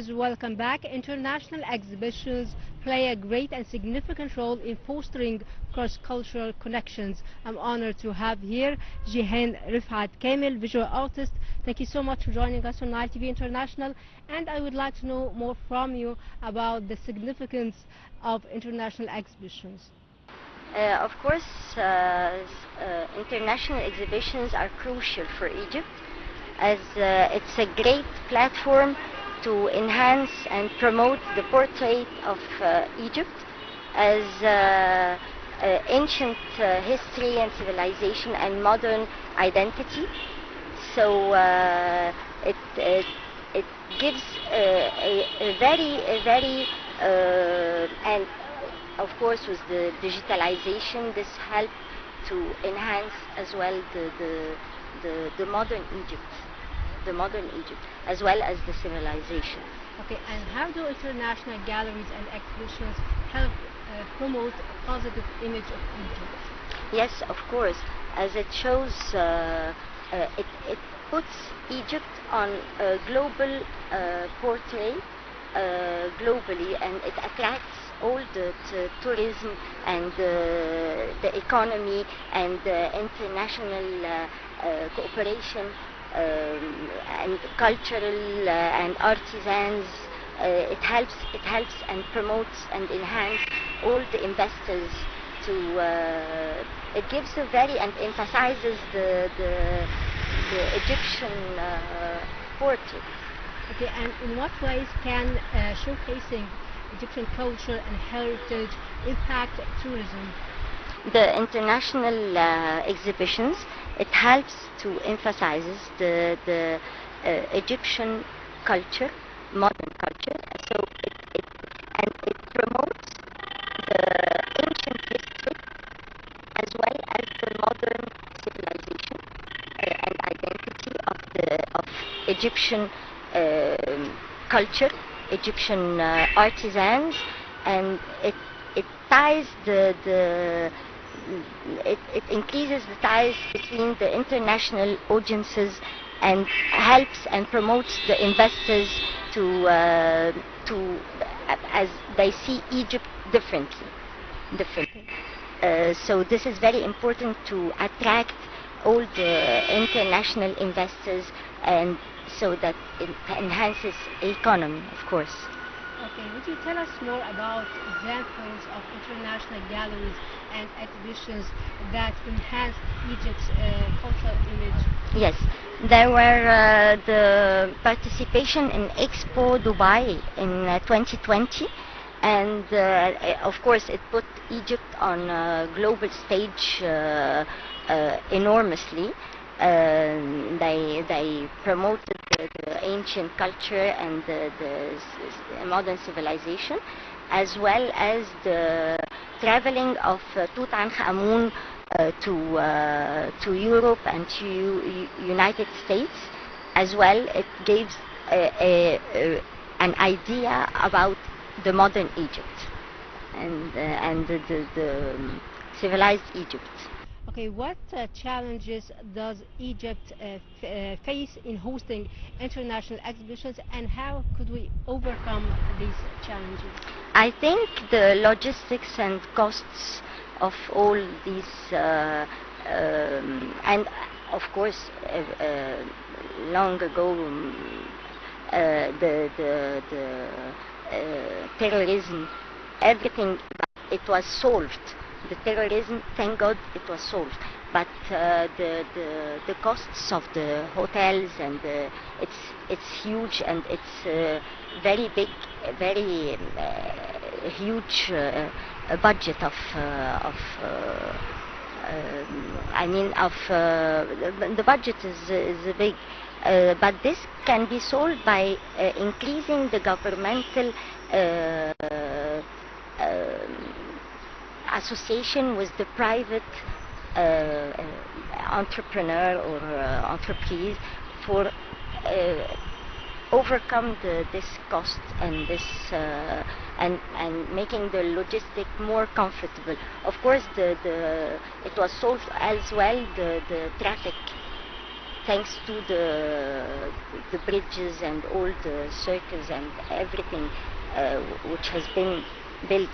viewers, welcome back. International exhibitions play a great and significant role in fostering cross-cultural connections. I'm honored to have here Gehane Refaat Kamel, visual artist. Thank you so much for joining us on Nile TV International. And I would like to know more from you about the significance of international exhibitions. Of course, international exhibitions are crucial for Egypt, as it's a great platform to enhance and promote the portrait of Egypt as ancient history and civilization and modern identity. So it gives a very and of course with the digitalization, this helped to enhance as well the modern Egypt, as well as the civilization. Okay, and how do international galleries and exhibitions help promote a positive image of Egypt? Yes, of course, as it shows, it puts Egypt on a global portrait globally, and it attracts all the tourism and the economy and the international cooperation and cultural and artisans. It helps and promotes and enhance all the investors to it gives a very and emphasizes the Egyptian portrait. Okay, and in what ways can showcasing Egyptian culture and heritage impact tourism? The international exhibitions, it helps to emphasizes the Egyptian culture, modern culture. So it promotes the ancient history as well as the modern civilization and identity of Egyptian culture, Egyptian artisans, and it ties it increases the ties between the international audiences and helps and promotes the investors to as they see Egypt differently. So this is very important to attract all the international investors, and so that it enhances economy, of course. Okay, would you tell us more about examples of international galleries and exhibitions that enhance Egypt's cultural image? Yes, there were the participation in Expo Dubai in 2020, and of course it put Egypt on a global stage enormously. They promoted the ancient culture and the modern civilization, as well as the traveling of Tutankhamun to Europe and to United States. As well, it gives an idea about the modern Egypt and the civilized Egypt. Okay, what challenges does Egypt face in hosting international exhibitions, and how could we overcome these challenges? I think the logistics and costs of all these, and of course, long ago, the terrorism, everything, it was solved. The terrorism, thank God, it was solved. But the costs of the hotels and it's huge, and it's very big, very huge budget of the budget is big. But this can be solved by increasing the governmental association with the private entrepreneur or entreprise for overcome this cost and this and making the logistic more comfortable. Of course, it was solved as well the traffic thanks to the bridges and all the circles and everything which has been built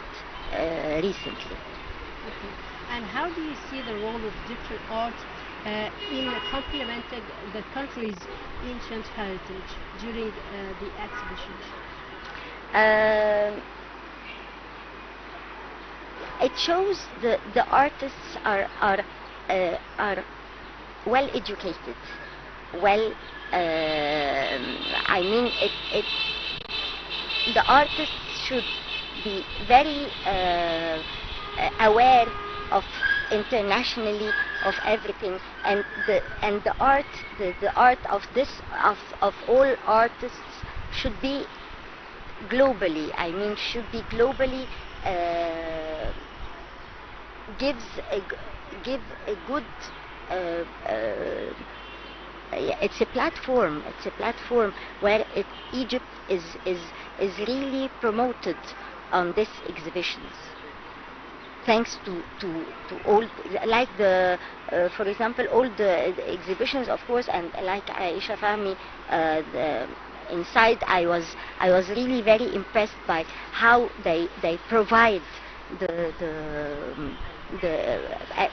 recently. Okay. And how do you see the role of different art in complementing the country's ancient heritage during the exhibitions? Um, it shows the artists are well educated, well. I mean, the artists should be very aware of internationally of everything, and the art of all artists should be globally. I mean, should be globally gives give a good. It's a platform. It's a platform where Egypt is really promoted on these exhibitions. Thanks to all, like for example, all the exhibitions, of course, and like Aisha Fahmi, inside I was really very impressed by how they provide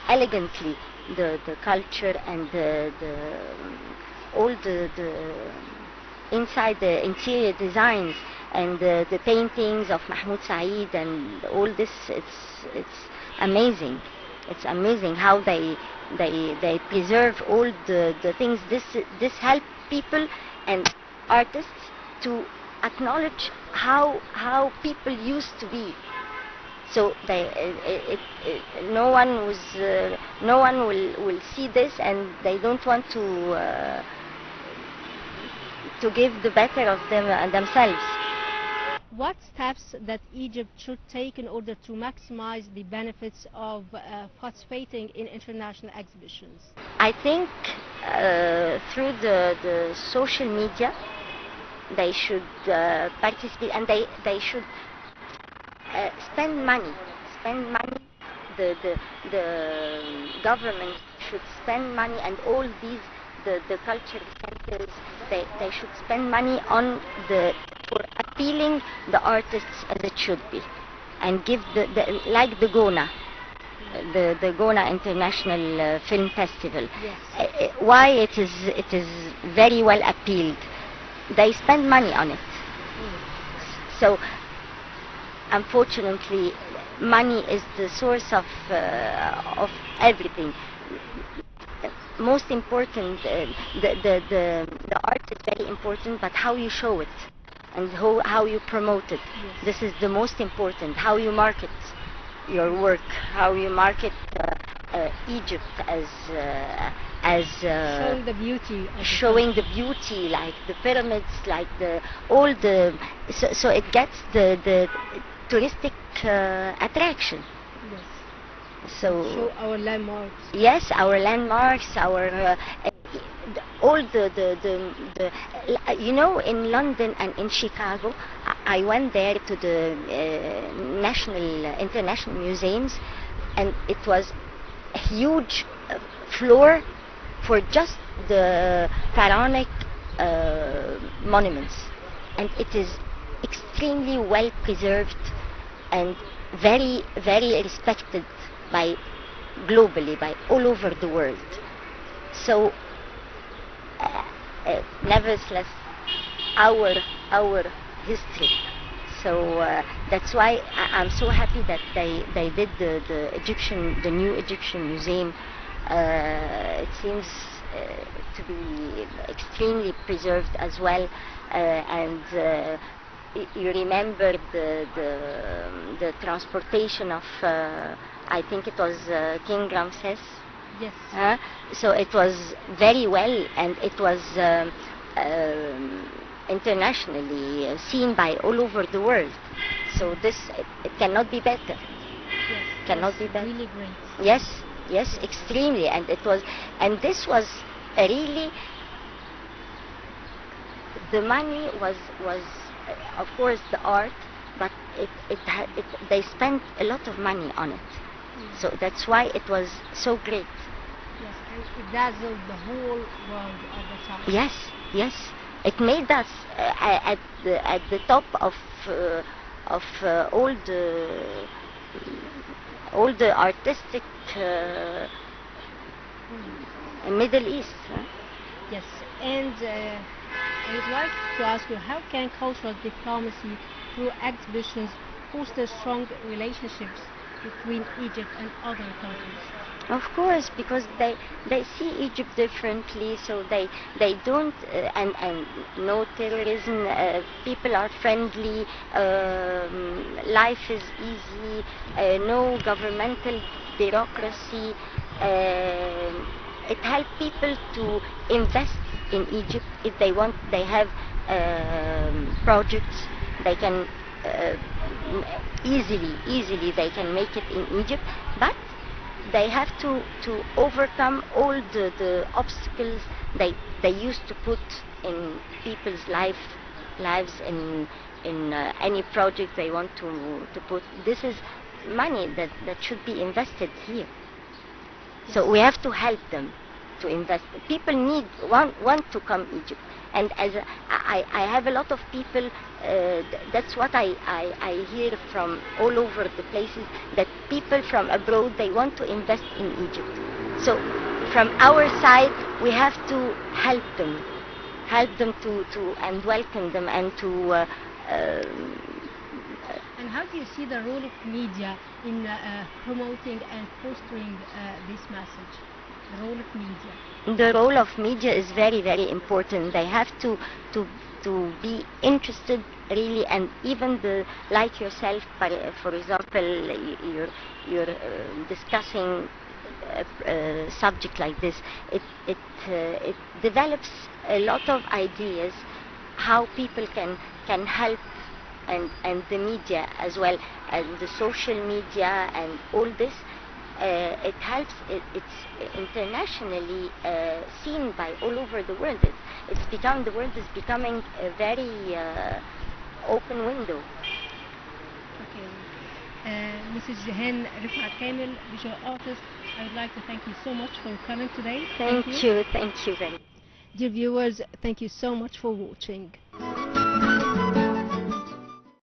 elegantly the culture and all the inside the interior designs and the paintings of Mahmoud Saeed and all this. It's amazing. It's amazing how they preserve all the things. This help people and artists to acknowledge how people used to be. So no one will see this, and they don't want to give the better of themselves. What steps that Egypt should take in order to maximize the benefits of participating in international exhibitions? I think through the social media, they should participate, and they should spend money. The government should spend money, and all these the cultural centers, they should spend money on for appealing the artists as it should be, and give like the Gona, the Gona International Film Festival. Yes. Why it is very well appealed. They spend money on it. So unfortunately, money is the source of everything. Most important, the art is very important, but how you show it and how you promote it. Yes. This is the most important. How you market your work, how you market Egypt as showing the beauty. Showing the beauty, like the pyramids, like all the. So it gets the touristic attraction. Yes. So show our landmarks. yes, our landmarks, our all the you know, in London and in Chicago, I went there to the international museums, and it was a huge floor for just the pharaonic monuments, and it is extremely well preserved and very respected by globally, by all over the world. So nevertheless, our history. So that's why I'm so happy that they did the new Egyptian museum. It seems to be extremely preserved as well, and you remember the transportation of I think it was King Ramses. Yes. So it was very well, and it was internationally seen by all over the world. So this it cannot be better. Yes. Cannot be better. Really great. Yes, extremely, and this was really, the money was of course the art, but they spent a lot of money on it. So that's why it was so great. Yes, and it dazzled the whole world at the time. Yes, yes. It made us at the top of all the artistic Middle East. Huh? Yes, and I would like to ask you, how can cultural diplomacy through exhibitions foster strong relationships between Egypt and other countries? Of course, because they see Egypt differently, so they don't and no terrorism. People are friendly. Life is easy. No governmental bureaucracy. It helps people to invest in Egypt if they want. They have projects. They can easily they can make it in Egypt, but they have to overcome all the obstacles they used to put in people's lives in any project they want to put. This is money that should be invested here. So we have to help them to invest. People want to come Egypt, and I have a lot of people. That's what I hear from all over the places, that people from abroad, they want to invest in Egypt. So from our side, we have to help them to and welcome them and to. And how do you see the role of media in promoting and fostering this message? The role of media. The role of media is very important. They have to be interested really, and even like yourself, for example, you're discussing a subject like this. It develops a lot of ideas how people can help, and the media as well, and the social media and all this. It helps. It's internationally seen by all over the world. The world is becoming a very open window. Okay. Mrs. Gehane Refaat Kamel, visual artist, I would like to thank you so much for coming today. Thank you very much. Dear viewers, thank you so much for watching.